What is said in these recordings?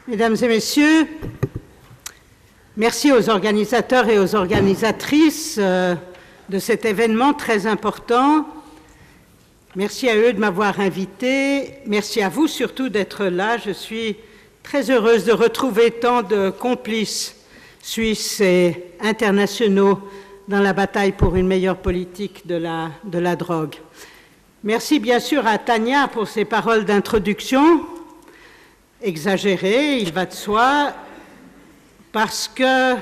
Mesdames et messieurs, merci aux organisateurs et aux organisatrices de cet événement très important. Merci à eux de m'avoir invité. Merci à vous surtout d'être là. Je suis très heureuse de retrouver tant de complices suisses et internationaux dans la bataille pour une meilleure politique de la drogue. Merci bien sûr à Tania pour ses paroles d'introduction. Exagéré, il va de soi, parce que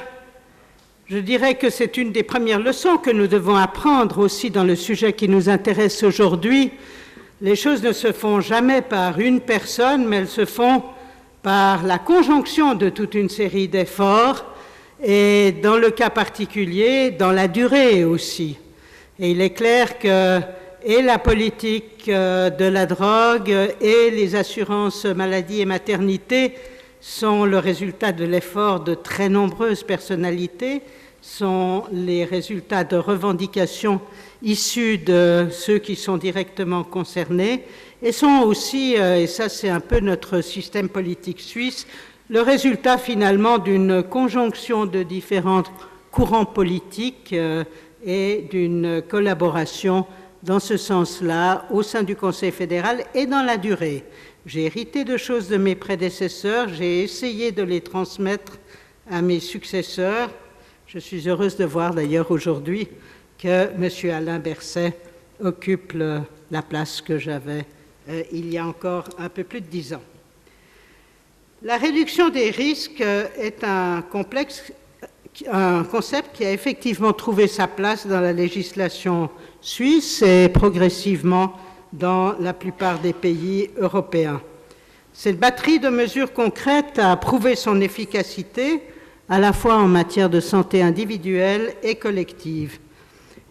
je dirais que c'est une des premières leçons que nous devons apprendre aussi dans le sujet qui nous intéresse aujourd'hui. Les choses ne se font jamais par une personne, mais elles se font par la conjonction de toute une série d'efforts et dans le cas particulier, dans la durée aussi. Et il est clair que et la politique de la drogue et les assurances maladie et maternité sont le résultat de l'effort de très nombreuses personnalités, sont les résultats de revendications issues de ceux qui sont directement concernés et sont aussi, et ça c'est un peu notre système politique suisse, le résultat finalement d'une conjonction de différents courants politiques et d'une collaboration dans ce sens-là, au sein du Conseil fédéral et dans la durée. J'ai hérité de choses de mes prédécesseurs, j'ai essayé de les transmettre à mes successeurs. Je suis heureuse de voir d'ailleurs aujourd'hui que M. Alain Berset occupe la place que j'avais il y a encore un peu plus de 10 ans. La réduction des risques est un concept qui a effectivement trouvé sa place dans la législation suisse et progressivement dans la plupart des pays européens. Cette batterie de mesures concrètes a prouvé son efficacité à la fois en matière de santé individuelle et collective.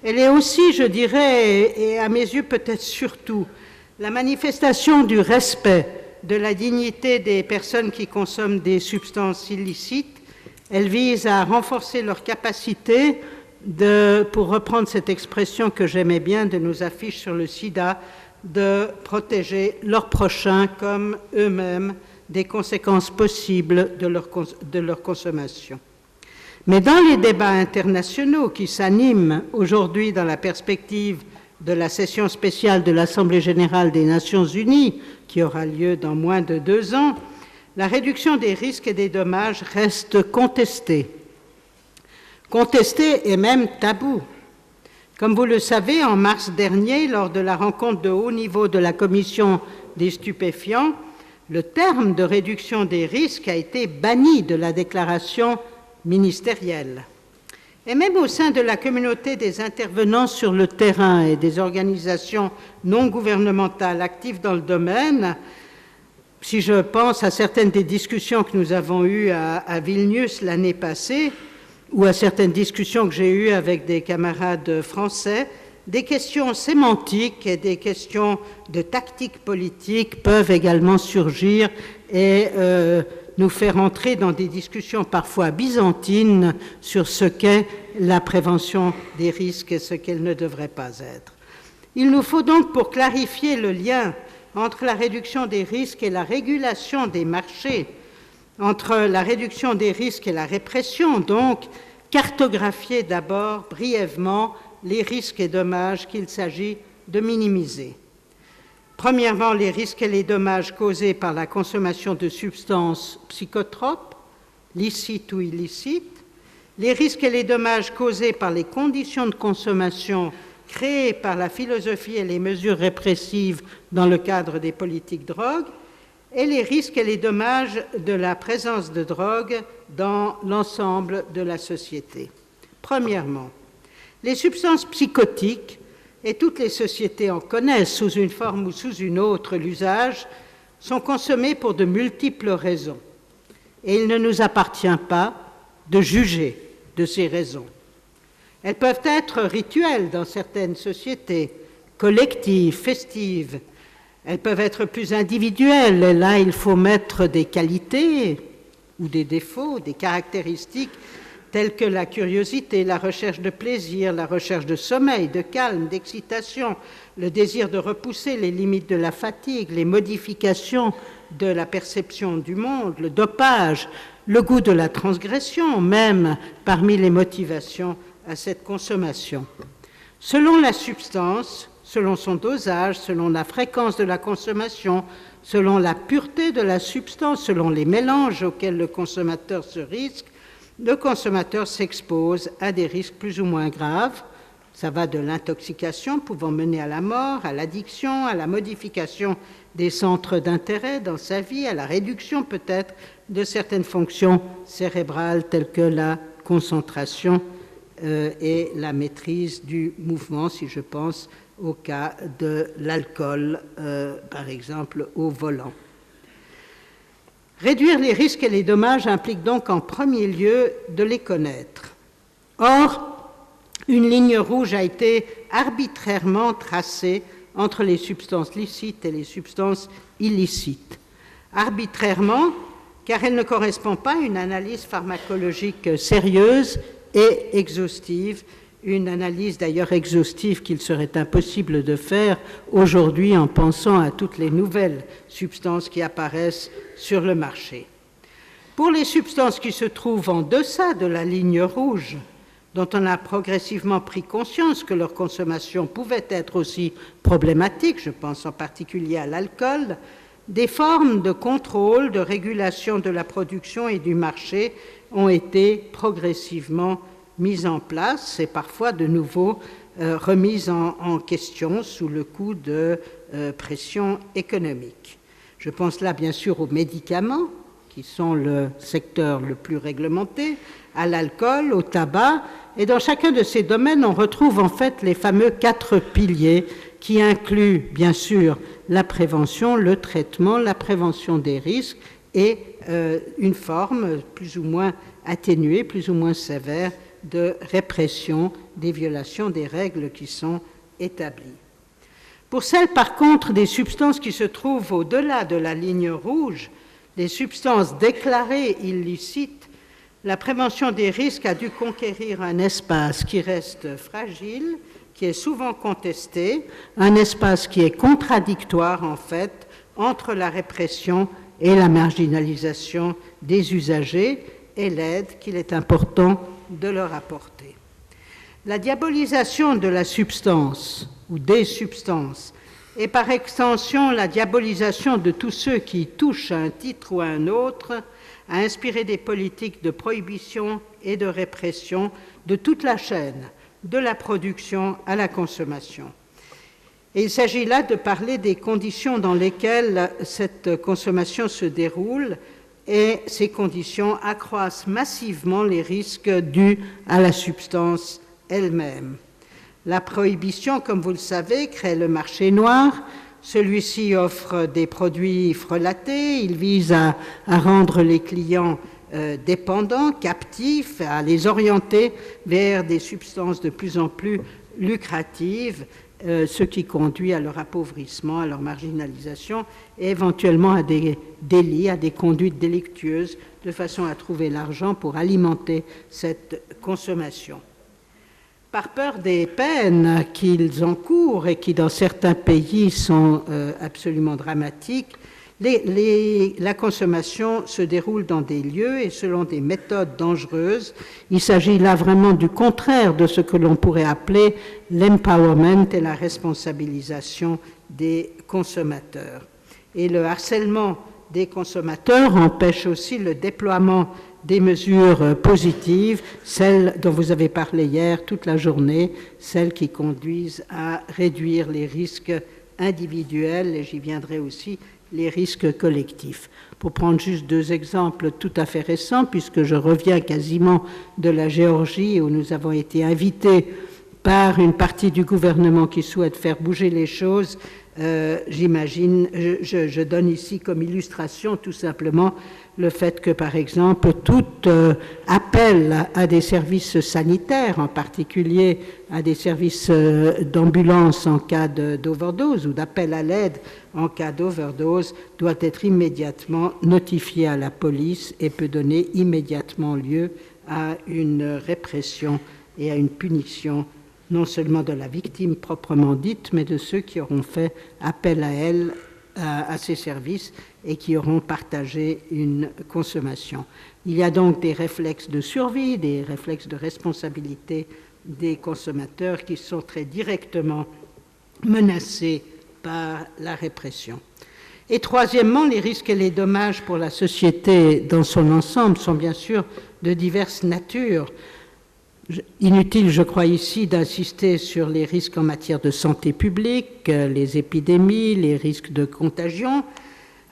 Elle est aussi, je dirais, et à mes yeux peut-être surtout, la manifestation du respect de la dignité des personnes qui consomment des substances illicites. Elle vise à renforcer leur capacité pour reprendre cette expression que j'aimais bien de nos affiches sur le sida, de protéger leurs prochains comme eux-mêmes des conséquences possibles de leur consommation. Mais dans les débats internationaux qui s'animent aujourd'hui dans la perspective de la session spéciale de l'Assemblée générale des Nations unies, qui aura lieu dans moins de 2 ans, la réduction des risques et des dommages reste contestée. Contestée et même taboue. Comme vous le savez, en mars dernier, lors de la rencontre de haut niveau de la Commission des stupéfiants, le terme de réduction des risques a été banni de la déclaration ministérielle. Et même au sein de la communauté des intervenants sur le terrain et des organisations non gouvernementales actives dans le domaine, si je pense à certaines des discussions que nous avons eues à Vilnius l'année passée, ou à certaines discussions que j'ai eues avec des camarades français, des questions sémantiques et des questions de tactique politique peuvent également surgir et nous faire entrer dans des discussions parfois byzantines sur ce qu'est la prévention des risques et ce qu'elle ne devrait pas être. Il nous faut donc, pour clarifier le lien entre la réduction des risques et la régulation des marchés, entre la réduction des risques et la répression, donc, cartographier d'abord brièvement les risques et dommages qu'il s'agit de minimiser. Premièrement, les risques et les dommages causés par la consommation de substances psychotropes, licites ou illicites, les risques et les dommages causés par les conditions de consommation créées par la philosophie et les mesures répressives dans le cadre des politiques drogue, et les risques et les dommages de la présence de drogue dans l'ensemble de la société. Premièrement, les substances psychotiques, et toutes les sociétés en connaissent sous une forme ou sous une autre l'usage, sont consommées pour de multiples raisons. Et il ne nous appartient pas de juger de ces raisons. Elles peuvent être rituelles dans certaines sociétés, collectives, festives. Elles peuvent être plus individuelles, et là il faut mettre des qualités ou des défauts, des caractéristiques telles que la curiosité, la recherche de plaisir, la recherche de sommeil, de calme, d'excitation, le désir de repousser les limites de la fatigue, les modifications de la perception du monde, le dopage, le goût de la transgression, même parmi les motivations à cette consommation. Selon la substance, selon son dosage, selon la fréquence de la consommation, selon la pureté de la substance, selon les mélanges auxquels le consommateur se risque, le consommateur s'expose à des risques plus ou moins graves. Ça va de l'intoxication pouvant mener à la mort, à l'addiction, à la modification des centres d'intérêt dans sa vie, à la réduction peut-être de certaines fonctions cérébrales telles que la concentration et la maîtrise du mouvement, si je pense au cas de l'alcool, par exemple, au volant. Réduire les risques et les dommages implique donc en premier lieu de les connaître. Or, une ligne rouge a été arbitrairement tracée entre les substances licites et les substances illicites. Arbitrairement, car elle ne correspond pas à une analyse pharmacologique sérieuse et exhaustive, une analyse d'ailleurs exhaustive qu'il serait impossible de faire aujourd'hui en pensant à toutes les nouvelles substances qui apparaissent sur le marché. Pour les substances qui se trouvent en deçà de la ligne rouge, dont on a progressivement pris conscience que leur consommation pouvait être aussi problématique, je pense en particulier à l'alcool, des formes de contrôle, de régulation de la production et du marché ont été progressivement mises en place et parfois de nouveau remises en question sous le coup de pression économique. Je pense là bien sûr aux médicaments, qui sont le secteur le plus réglementé, à l'alcool, au tabac, et dans chacun de ces domaines, on retrouve en fait les fameux 4 piliers qui incluent bien sûr la prévention, le traitement, la prévention des risques et une forme plus ou moins atténuée, plus ou moins sévère de répression des violations des règles qui sont établies. Pour celles par contre des substances qui se trouvent au-delà de la ligne rouge, les substances déclarées illicites, la prévention des risques a dû conquérir un espace qui reste fragile, qui est souvent contesté, un espace qui est contradictoire en fait entre la répression et la marginalisation des usagers et l'aide qu'il est important de leur apporter. La diabolisation de la substance ou des substances et par extension la diabolisation de tous ceux qui touchent à un titre ou à un autre a inspiré des politiques de prohibition et de répression de toute la chaîne, de la production à la consommation. Et il s'agit là de parler des conditions dans lesquelles cette consommation se déroule et ces conditions accroissent massivement les risques dus à la substance elle-même. La prohibition, comme vous le savez, crée le marché noir. Celui-ci offre des produits frelatés, il vise à rendre les clients dépendants, captifs, à les orienter vers des substances de plus en plus lucratives, ce qui conduit à leur appauvrissement, à leur marginalisation et éventuellement à des délits, à des conduites délictueuses, de façon à trouver l'argent pour alimenter cette consommation. Par peur des peines qu'ils encourent et qui dans certains pays sont absolument dramatiques, la consommation se déroule dans des lieux et selon des méthodes dangereuses. Il s'agit là vraiment du contraire de ce que l'on pourrait appeler l'empowerment et la responsabilisation des consommateurs. Et le harcèlement des consommateurs empêche aussi le déploiement des mesures positives, celles dont vous avez parlé hier toute la journée, celles qui conduisent à réduire les risques individuels, et j'y viendrai aussi, les risques collectifs. Pour prendre juste 2 exemples tout à fait récents, puisque je reviens quasiment de la Géorgie où nous avons été invités par une partie du gouvernement qui souhaite faire bouger les choses, je donne ici comme illustration tout simplement le fait que, par exemple, tout appel à des services sanitaires, en particulier à des services d'ambulance en cas d'overdose ou d'appel à l'aide en cas d'overdose, doit être immédiatement notifié à la police et peut donner immédiatement lieu à une répression et à une punition non seulement de la victime proprement dite, mais de ceux qui auront fait appel à elle à ces services et qui auront partagé une consommation. Il y a donc des réflexes de survie, des réflexes de responsabilité des consommateurs qui sont très directement menacés par la répression. Et troisièmement, les risques et les dommages pour la société dans son ensemble sont bien sûr de diverses natures. Inutile, je crois ici, d'insister sur les risques en matière de santé publique, les épidémies, les risques de contagion.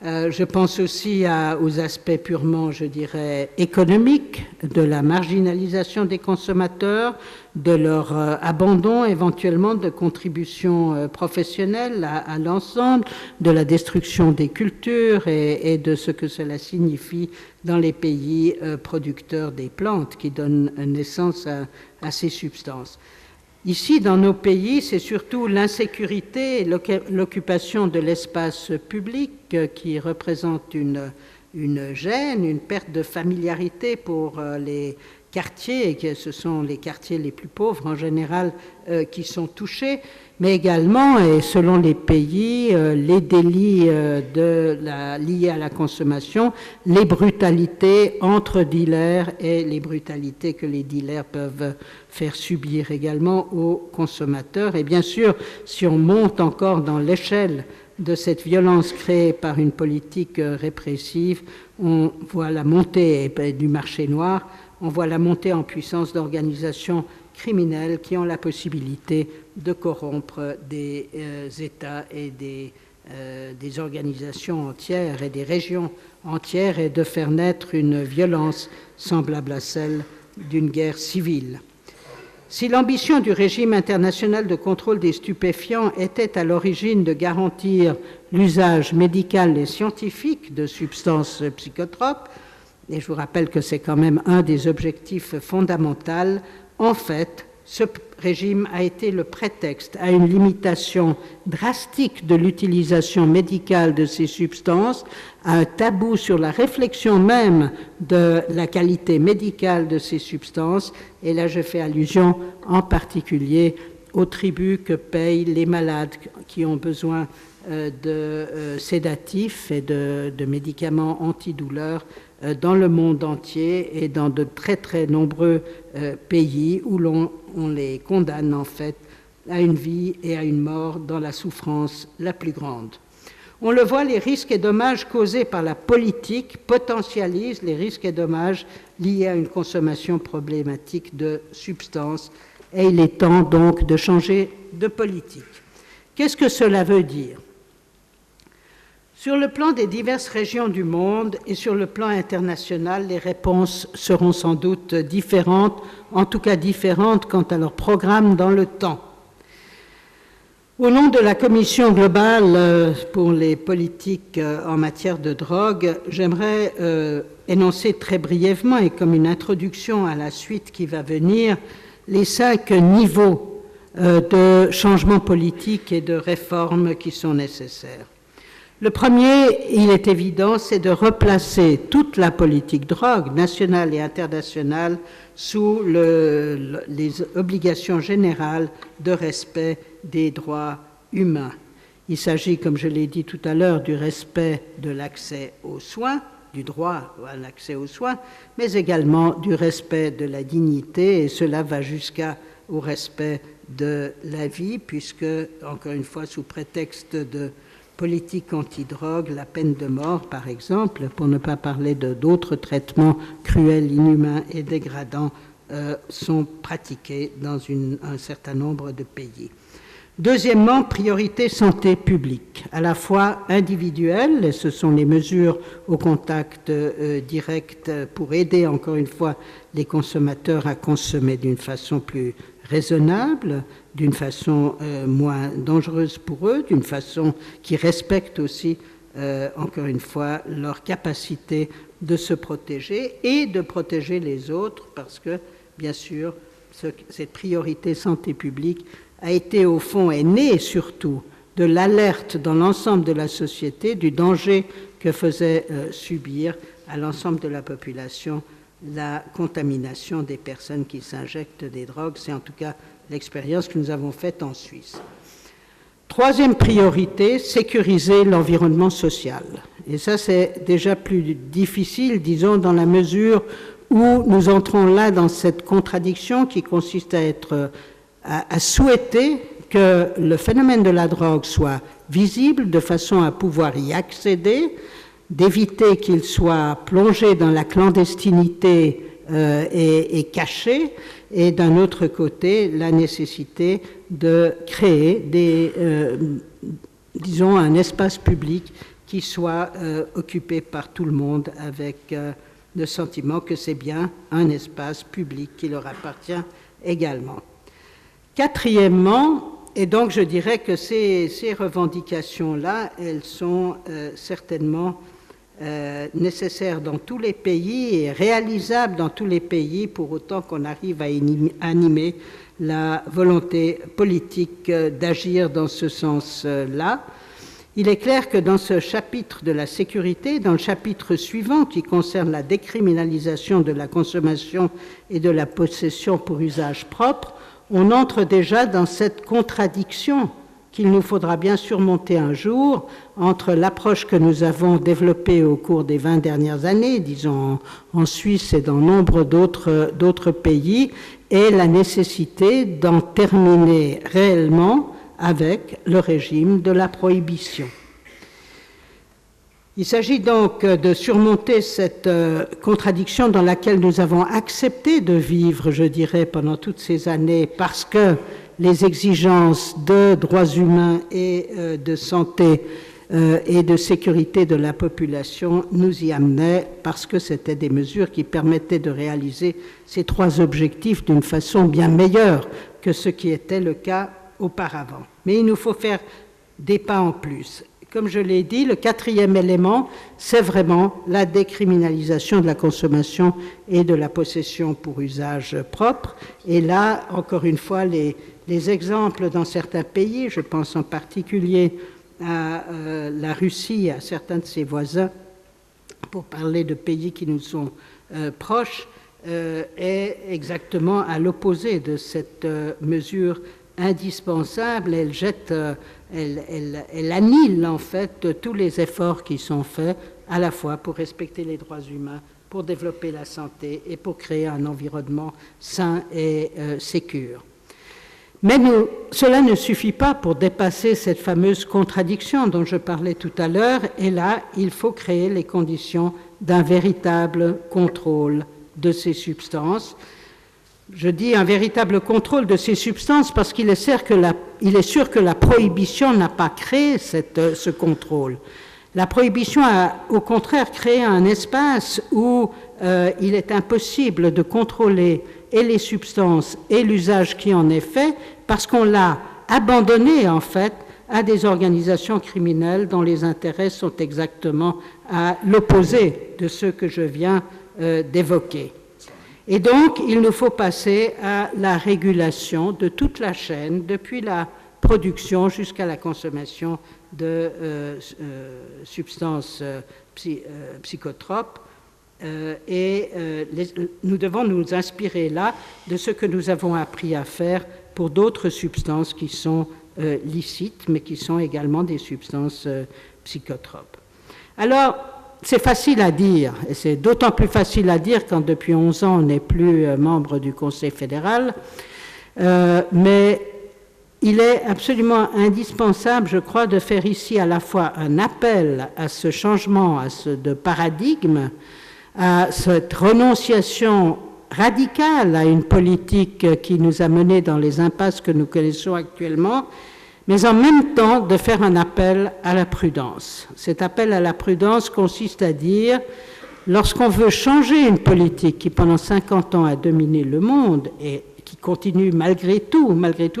Je pense aussi aux aspects purement, je dirais, économiques de la marginalisation des consommateurs, de leur abandon éventuellement de contributions professionnelles à l'ensemble, de la destruction des cultures et de ce que cela signifie dans les pays producteurs des plantes qui donnent naissance à ces substances. Ici, dans nos pays, c'est surtout l'insécurité et l'occupation de l'espace public qui représentent une gêne, une perte de familiarité pour les quartiers, et que ce sont les quartiers les plus pauvres en général qui sont touchés, mais également, et selon les pays, les délits liés à la consommation, les brutalités entre dealers et les brutalités que les dealers peuvent faire subir également aux consommateurs. Et bien sûr, si on monte encore dans l'échelle de cette violence créée par une politique répressive, on voit la montée du marché noir, on voit la montée en puissance d'organisations criminelles qui ont la possibilité de corrompre des États et des organisations entières et des régions entières et de faire naître une violence semblable à celle d'une guerre civile. Si l'ambition du régime international de contrôle des stupéfiants était à l'origine de garantir l'usage médical et scientifique de substances psychotropes, et je vous rappelle que c'est quand même un des objectifs fondamentaux, en fait, ce régime a été le prétexte à une limitation drastique de l'utilisation médicale de ces substances, à un tabou sur la réflexion même de la qualité médicale de ces substances, et là je fais allusion en particulier au tribut que payent les malades qui ont besoin de sédatifs et de médicaments antidouleurs dans le monde entier et dans de très très nombreux pays où on les condamne en fait à une vie et à une mort dans la souffrance la plus grande. On le voit, les risques et dommages causés par la politique potentialisent les risques et dommages liés à une consommation problématique de substances, et il est temps donc de changer de politique. Qu'est-ce que cela veut dire ? Sur le plan des diverses régions du monde et sur le plan international, les réponses seront sans doute différentes, en tout cas différentes quant à leur programme dans le temps. Au nom de la Commission globale pour les politiques en matière de drogue, j'aimerais énoncer très brièvement et comme une introduction à la suite qui va venir, les 5 niveaux de changement politique et de réforme qui sont nécessaires. Le premier, il est évident, c'est de replacer toute la politique drogue, nationale et internationale, sous les obligations générales de respect des droits humains. Il s'agit, comme je l'ai dit tout à l'heure, du respect de l'accès aux soins, du droit à l'accès aux soins, mais également du respect de la dignité, et cela va jusqu'au respect de la vie, puisque, encore une fois, sous prétexte de politique antidrogue, la peine de mort, par exemple, pour ne pas parler d'autres traitements cruels, inhumains et dégradants, sont pratiqués dans un certain nombre de pays. Deuxièmement, priorité santé publique, à la fois individuelle, et ce sont les mesures au contact direct pour aider, encore une fois, les consommateurs à consommer d'une façon plus raisonnable, d'une façon moins dangereuse pour eux, d'une façon qui respecte aussi, encore une fois, leur capacité de se protéger et de protéger les autres, parce que, bien sûr, cette priorité santé publique a été, au fond, est née surtout de l'alerte dans l'ensemble de la société du danger que faisait subir à l'ensemble de la population la contamination des personnes qui s'injectent des drogues. C'est en tout cas l'expérience que nous avons faite en Suisse. Troisième priorité, sécuriser l'environnement social. Et ça, c'est déjà plus difficile, disons, dans la mesure où nous entrons là dans cette contradiction qui consiste à souhaiter que le phénomène de la drogue soit visible de façon à pouvoir y accéder, d'éviter qu'il soit plongé dans la clandestinité et caché, et d'un autre côté, la nécessité de créer disons, un espace public qui soit occupé par tout le monde avec le sentiment que c'est bien un espace public qui leur appartient également. Quatrièmement, et donc je dirais que ces revendications-là, elles sont certainement nécessaires dans tous les pays et réalisables dans tous les pays pour autant qu'on arrive à animer la volonté politique d'agir dans ce sens-là. Il est clair que dans ce chapitre de la sécurité, dans le chapitre suivant qui concerne la décriminalisation de la consommation et de la possession pour usage propre, on entre déjà dans cette contradiction qu'il nous faudra bien surmonter un jour entre l'approche que nous avons développée au cours des 20 dernières années, disons en Suisse et dans nombre d'autres pays, et la nécessité d'en terminer réellement avec le régime de la prohibition. Il s'agit donc de surmonter cette contradiction dans laquelle nous avons accepté de vivre, je dirais, pendant toutes ces années, parce que les exigences de droits humains et de santé et de sécurité de la population nous y amenaient, parce que c'était des mesures qui permettaient de réaliser ces trois objectifs d'une façon bien meilleure que ce qui était le cas auparavant. Mais il nous faut faire des pas en plus. Comme je l'ai dit, le quatrième élément, c'est vraiment la décriminalisation de la consommation et de la possession pour usage propre. Et là, encore une fois, les exemples dans certains pays, je pense en particulier à la Russie, à certains de ses voisins, pour parler de pays qui nous sont proches, est exactement à l'opposé de cette mesure indispensable. Elle annule en fait tous les efforts qui sont faits à la fois pour respecter les droits humains, pour développer la santé et pour créer un environnement sain et sécure. Mais cela ne suffit pas pour dépasser cette fameuse contradiction dont je parlais tout à l'heure, et là, il faut créer les conditions d'un véritable contrôle de ces substances. Je dis un véritable contrôle de ces substances parce qu'il est sûr que la prohibition n'a pas créé ce contrôle. La prohibition a au contraire créé un espace où il est impossible de contrôler et les substances et l'usage qui en est fait parce qu'on l'a abandonné en fait à des organisations criminelles dont les intérêts sont exactement à l'opposé de ceux que je viens d'évoquer. Et donc, il nous faut passer à la régulation de toute la chaîne, depuis la production jusqu'à la consommation de substances psychotropes. Nous devons nous inspirer là de ce que nous avons appris à faire pour d'autres substances qui sont licites, mais qui sont également des substances psychotropes. Alors, c'est facile à dire, et c'est d'autant plus facile à dire quand depuis 11 ans on n'est plus membre du Conseil fédéral, mais il est absolument indispensable, je crois, de faire ici à la fois un appel à ce changement de paradigme, à cette renonciation radicale à une politique qui nous a menés dans les impasses que nous connaissons actuellement, mais en même temps de faire un appel à la prudence. Cet appel à la prudence consiste à dire, lorsqu'on veut changer une politique qui pendant 50 ans a dominé le monde et qui continue malgré tous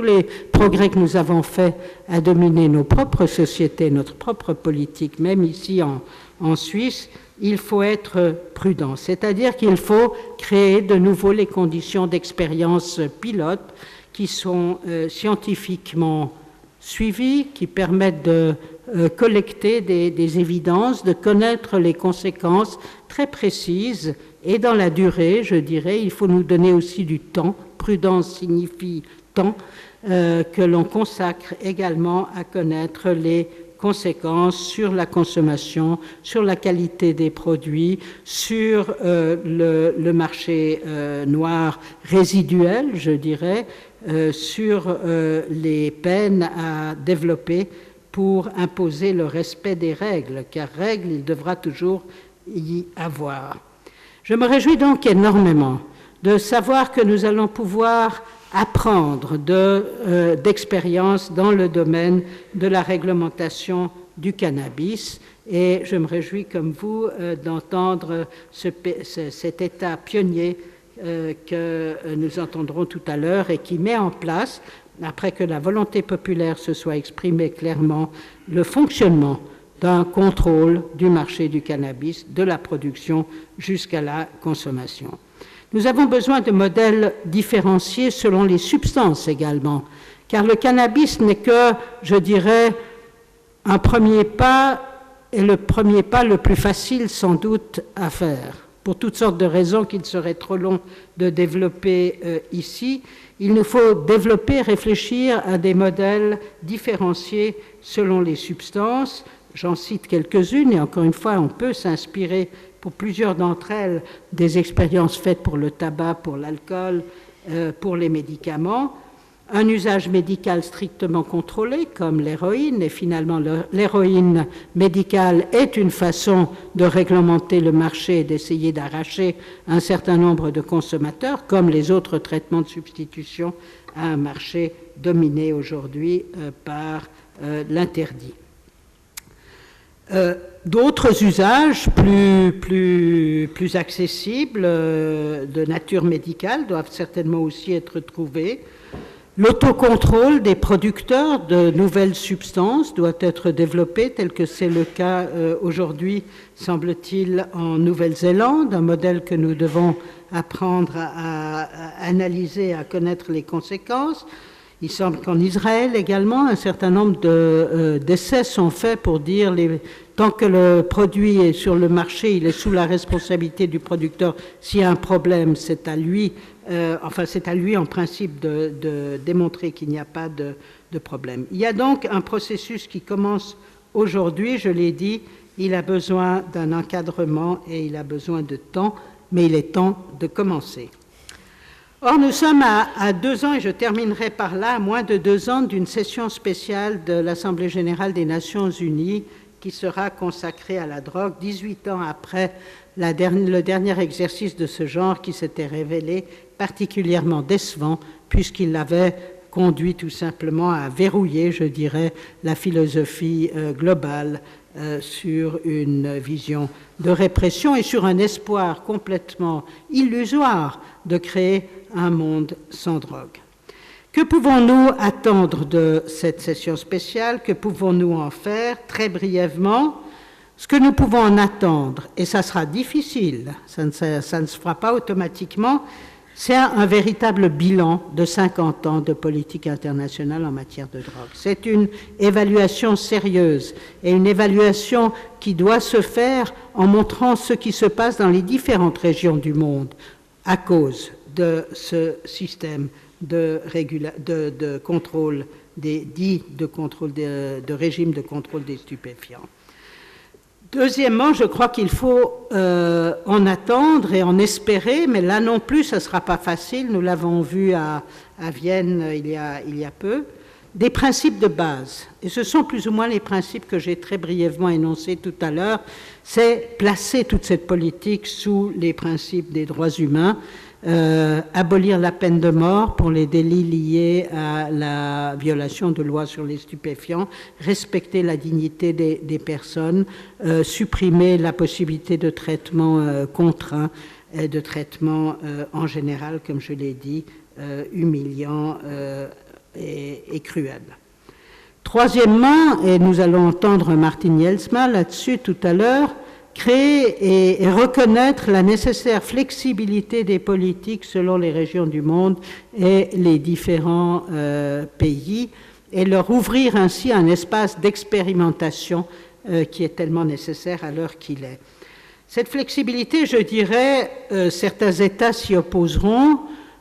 les progrès que nous avons faits à dominer nos propres sociétés, notre propre politique, même ici en Suisse, il faut être prudent. C'est-à-dire qu'il faut créer de nouveau les conditions d'expérience pilote qui sont scientifiquement suivis, qui permettent de collecter des évidences, de connaître les conséquences très précises et dans la durée, je dirais, il faut nous donner aussi du temps. Prudence signifie temps que l'on consacre également à connaître les conséquences sur la consommation, sur la qualité des produits, sur le marché noir résiduel, je dirais, sur les peines à développer pour imposer le respect des règles, car règles, il devra toujours y avoir. Je me réjouis donc énormément de savoir que nous allons pouvoir apprendre d'expérience dans le domaine de la réglementation du cannabis, et je me réjouis comme vous d'entendre cet état pionnier que nous entendrons tout à l'heure et qui met en place, après que la volonté populaire se soit exprimée clairement, le fonctionnement d'un contrôle du marché du cannabis, de la production jusqu'à la consommation. Nous avons besoin de modèles différenciés selon les substances également, car le cannabis n'est que, je dirais, un premier pas, et le premier pas le plus facile sans doute à faire. Pour toutes sortes de raisons qu'il serait trop long de développer ici, il nous faut développer, réfléchir à des modèles différenciés selon les substances. J'en cite quelques-unes, et encore une fois, on peut s'inspirer pour plusieurs d'entre elles des expériences faites pour le tabac, pour l'alcool, pour les médicaments. Un usage médical strictement contrôlé, comme l'héroïne, et finalement l'héroïne médicale est une façon de réglementer le marché et d'essayer d'arracher un certain nombre de consommateurs, comme les autres traitements de substitution à un marché dominé aujourd'hui par l'interdit. D'autres usages plus accessibles de nature médicale doivent certainement aussi être trouvés. L'autocontrôle des producteurs de nouvelles substances doit être développé, tel que c'est le cas aujourd'hui, semble-t-il, en Nouvelle-Zélande, un modèle que nous devons apprendre à analyser, à connaître les conséquences. Il semble qu'en Israël également, un certain nombre d'essais sont faits pour dire tant que le produit est sur le marché, il est sous la responsabilité du producteur. S'il y a un problème, c'est à lui, c'est à lui en principe de démontrer qu'il n'y a pas de problème. Il y a donc un processus qui commence aujourd'hui, je l'ai dit, il a besoin d'un encadrement et il a besoin de temps, mais il est temps de commencer. Or, nous sommes à 2 ans, et je terminerai par là, à moins de 2 ans d'une session spéciale de l'Assemblée générale des Nations unies qui sera consacrée à la drogue, 18 ans après le dernier exercice de ce genre qui s'était révélé particulièrement décevant, puisqu'il avait conduit tout simplement à verrouiller, je dirais, la philosophie globale sur une vision de répression et sur un espoir complètement illusoire de créer un monde sans drogue. Que pouvons-nous attendre de cette session spéciale? Que pouvons-nous en faire? Très brièvement, ce que nous pouvons en attendre, et ça sera difficile, ça ne se fera pas automatiquement, c'est un véritable bilan de 50 ans de politique internationale en matière de drogue. C'est une évaluation sérieuse et une évaluation qui doit se faire en montrant ce qui se passe dans les différentes régions du monde à cause de ce système de contrôle de régime de contrôle des stupéfiants. Deuxièmement, je crois qu'il faut en attendre et en espérer, mais là non plus, ça ne sera pas facile. Nous l'avons vu à Vienne il y a peu, des principes de base. Et ce sont plus ou moins les principes que j'ai très brièvement énoncés tout à l'heure. C'est placer toute cette politique sous les principes des droits humains, abolir la peine de mort pour les délits liés à la violation de lois sur les stupéfiants, respecter la dignité des personnes, supprimer la possibilité de traitement contraint, de traitement en général, comme je l'ai dit, humiliant et cruel. Troisièmement, et nous allons entendre Martin Jelsma là-dessus tout à l'heure, créer et reconnaître la nécessaire flexibilité des politiques selon les régions du monde et les différents pays, et leur ouvrir ainsi un espace d'expérimentation qui est tellement nécessaire à l'heure qu'il est. Cette flexibilité, je dirais, certains États s'y opposeront.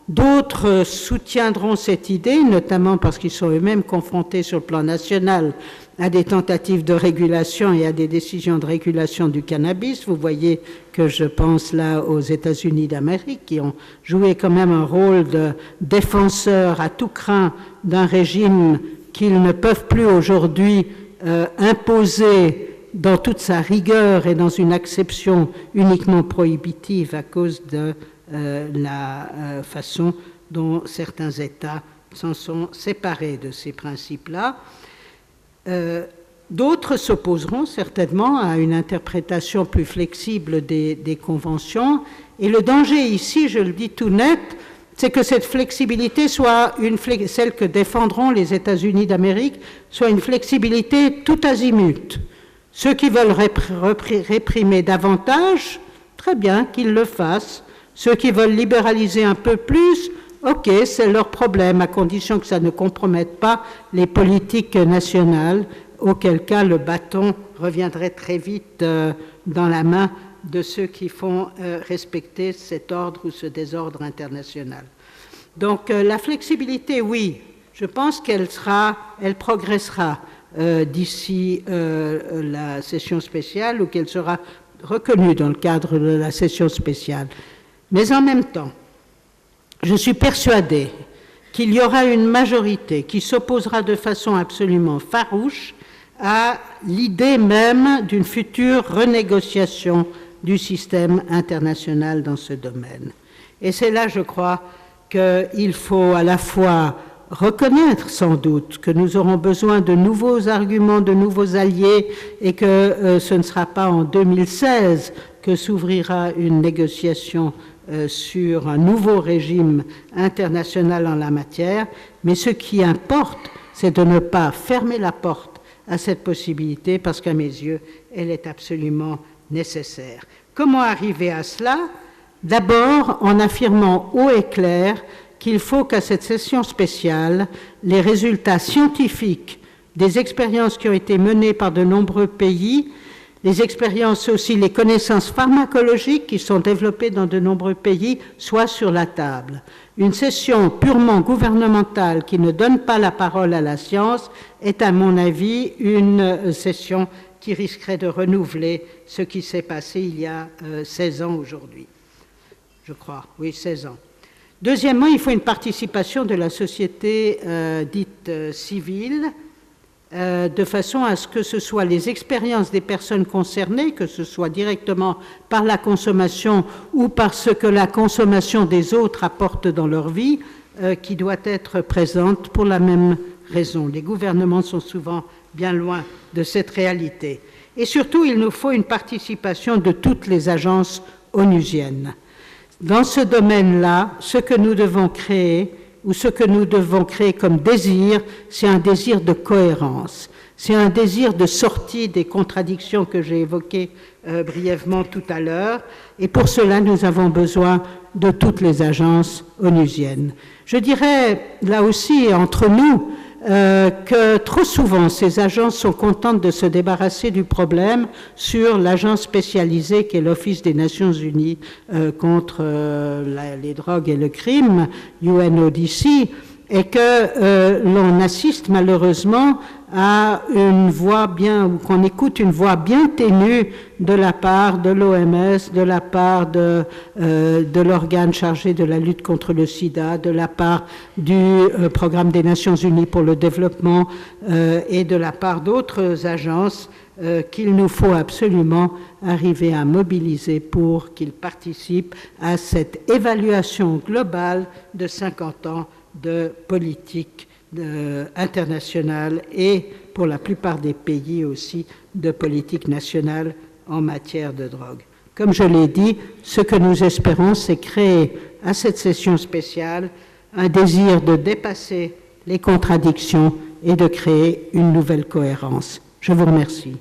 D'autres soutiendront cette idée, notamment parce qu'ils sont eux-mêmes confrontés sur le plan national à des tentatives de régulation et à des décisions de régulation du cannabis. Vous voyez que je pense là aux États-Unis d'Amérique, qui ont joué quand même un rôle de défenseur à tout crin d'un régime qu'ils ne peuvent plus aujourd'hui imposer dans toute sa rigueur et dans une acception uniquement prohibitive à cause de la façon dont certains États s'en sont séparés de ces principes-là. D'autres s'opposeront certainement à une interprétation plus flexible des conventions. Et le danger ici, je le dis tout net, c'est que cette flexibilité soit celle que défendront les États-Unis d'Amérique, soit une flexibilité tout azimut. Ceux qui veulent réprimer davantage, très bien qu'ils le fassent. Ceux qui veulent libéraliser un peu plus, ok, c'est leur problème, à condition que ça ne compromette pas les politiques nationales, auquel cas le bâton reviendrait très vite dans la main de ceux qui font respecter cet ordre ou ce désordre international. Donc la flexibilité, oui, je pense qu'elle progressera d'ici la session spéciale ou qu'elle sera reconnue dans le cadre de la session spéciale. Mais en même temps, je suis persuadée qu'il y aura une majorité qui s'opposera de façon absolument farouche à l'idée même d'une future renégociation du système international dans ce domaine. Et c'est là, je crois, qu'il faut à la fois reconnaître sans doute que nous aurons besoin de nouveaux arguments, de nouveaux alliés, et que ce ne sera pas en 2016 que s'ouvrira une négociation sur un nouveau régime international en la matière, mais ce qui importe, c'est de ne pas fermer la porte à cette possibilité, parce qu'à mes yeux, elle est absolument nécessaire. Comment arriver à cela? D'abord, en affirmant haut et clair qu'il faut qu'à cette session spéciale, les résultats scientifiques des expériences qui ont été menées par de nombreux pays, les expériences aussi, les connaissances pharmacologiques qui sont développées dans de nombreux pays, soient sur la table. Une session purement gouvernementale qui ne donne pas la parole à la science est, à mon avis, une session qui risquerait de renouveler ce qui s'est passé il y a 16 ans aujourd'hui. Je crois, oui, 16 ans. Deuxièmement, il faut une participation de la société dite civile, de façon à ce que ce soit les expériences des personnes concernées, que ce soit directement par la consommation ou par ce que la consommation des autres apporte dans leur vie, qui doit être présente pour la même raison. Les gouvernements sont souvent bien loin de cette réalité. Et surtout, il nous faut une participation de toutes les agences onusiennes. Dans ce domaine-là, ce que nous devons créer, ou ce que nous devons créer comme désir, c'est un désir de cohérence, c'est un désir de sortie des contradictions que j'ai évoquées brièvement tout à l'heure, et pour cela nous avons besoin de toutes les agences onusiennes. Je dirais là aussi entre nous que trop souvent ces agences sont contentes de se débarrasser du problème sur l'agence spécialisée qui est l'Office des Nations Unies contre les drogues et le crime, UNODC, et que l'on assiste malheureusement à une voix ou qu'on écoute une voix bien ténue de la part de l'OMS, de la part de l'organe chargé de la lutte contre le sida, de la part du Programme des Nations Unies pour le développement et de la part d'autres agences qu'il nous faut absolument arriver à mobiliser pour qu'ils participent à cette évaluation globale de 50 ans de politique internationale et, pour la plupart des pays aussi, de politique nationale en matière de drogue. Comme je l'ai dit, ce que nous espérons, c'est créer à cette session spéciale un désir de dépasser les contradictions et de créer une nouvelle cohérence. Je vous remercie.